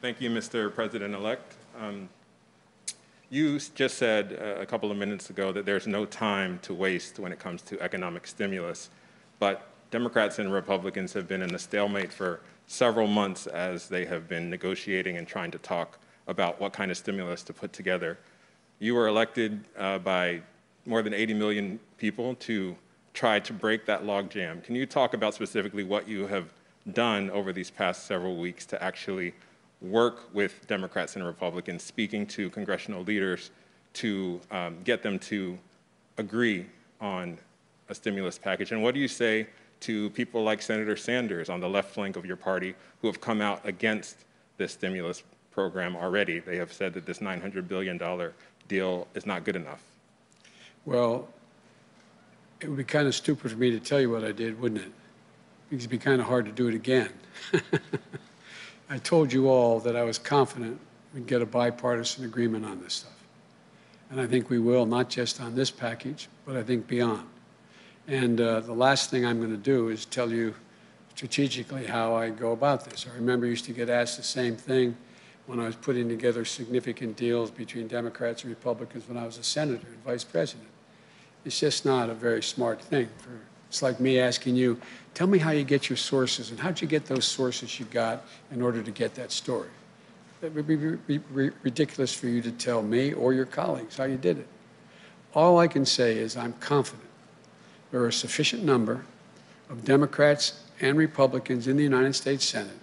Thank you, Mr. President-elect. You just said a couple of minutes ago that there's no time to waste when it comes to economic stimulus, but Democrats and Republicans have been in a stalemate for several months as they have been negotiating and trying to talk about what kind of stimulus to put together. You were elected by more than 80 million people to try to break that logjam. Can you talk about specifically what you have done over these past several weeks to actually work with Democrats and Republicans, speaking to congressional leaders to get them to agree on a stimulus package? And what do you say to people like Senator Sanders on the left flank of your party who have come out against this stimulus program already? They have said that this $900 billion deal is not good enough. Well, it would be kind of stupid for me to tell you what I did, wouldn't it? Because it'd be kind of hard to do it again. I told you all that I was confident we'd get a bipartisan agreement on this stuff. And I think we will, not just on this package, but I think beyond. And the last thing I'm going to do is tell you strategically how I go about this. I remember I used to get asked the same thing when I was putting together significant deals between Democrats and Republicans when I was a senator and vice president. It's just not a very smart thing. It's like me asking you, tell me how you get your sources and how'd you get those sources you got in order to get that story. It would be ridiculous for you to tell me or your colleagues how you did it. All I can say is I'm confident there are a sufficient number of Democrats and Republicans in the United States Senate,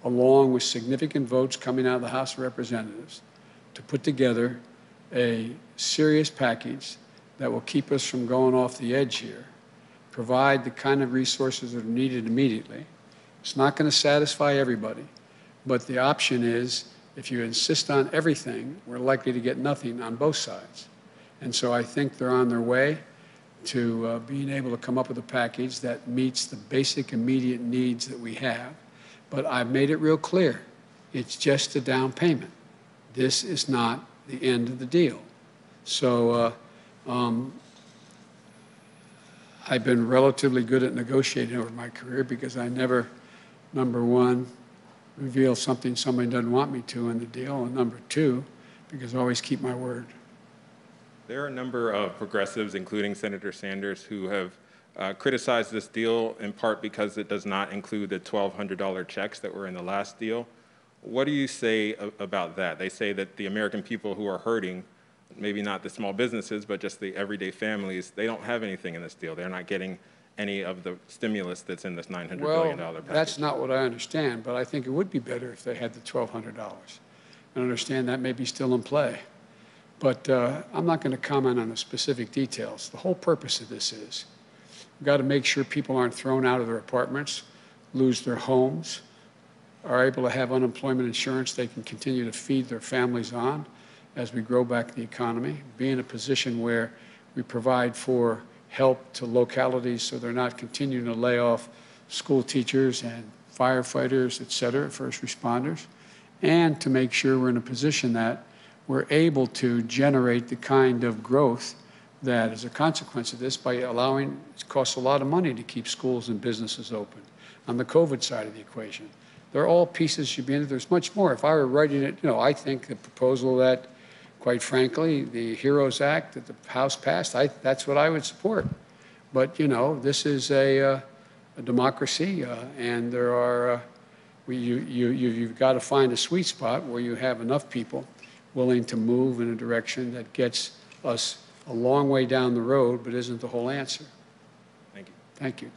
along with significant votes coming out of the House of Representatives, to put together a serious package that will keep us from going off the edge here, provide the kind of resources that are needed immediately. It's not going to satisfy everybody, but the option is if you insist on everything, we're likely to get nothing on both sides. And so I think they're on their way to being able to come up with a package that meets the basic immediate needs that we have. But I've made it real clear, it's just a down payment. This is not the end of the deal. So I've been relatively good at negotiating over my career because I never, number one, reveal something somebody doesn't want me to in the deal, and number two, because I always keep my word. There are a number of progressives, including Senator Sanders, who have criticized this deal in part because it does not include the $1,200 checks that were in the last deal. What do you say about that? They say that the American people who are hurting, maybe not the small businesses, but just the everyday families, they don't have anything in this deal. They're not getting any of the stimulus that's in this $900 billion package. That's not what I understand, but I think it would be better if they had the $1,200. I understand that may be still in play. But I'm not going to comment on the specific details. The whole purpose of this is we've got to make sure people aren't thrown out of their apartments, lose their homes, are able to have unemployment insurance they can continue to feed their families on as we grow back the economy, be in a position where we provide for help to localities so they're not continuing to lay off school teachers and firefighters, et cetera, first responders, and to make sure we're in a position that we're able to generate the kind of growth that is a consequence of this by allowing, it costs a lot of money to keep schools and businesses open on the COVID side of the equation. They're all pieces should be in it. There's much more. If I were writing it, I think the proposal that, quite frankly, the HEROES Act that the House passed, that's what I would support. But, this is a democracy, and there are, you've got to find a sweet spot where you have enough people willing to move in a direction that gets us a long way down the road, but isn't the whole answer. Thank you. Thank you.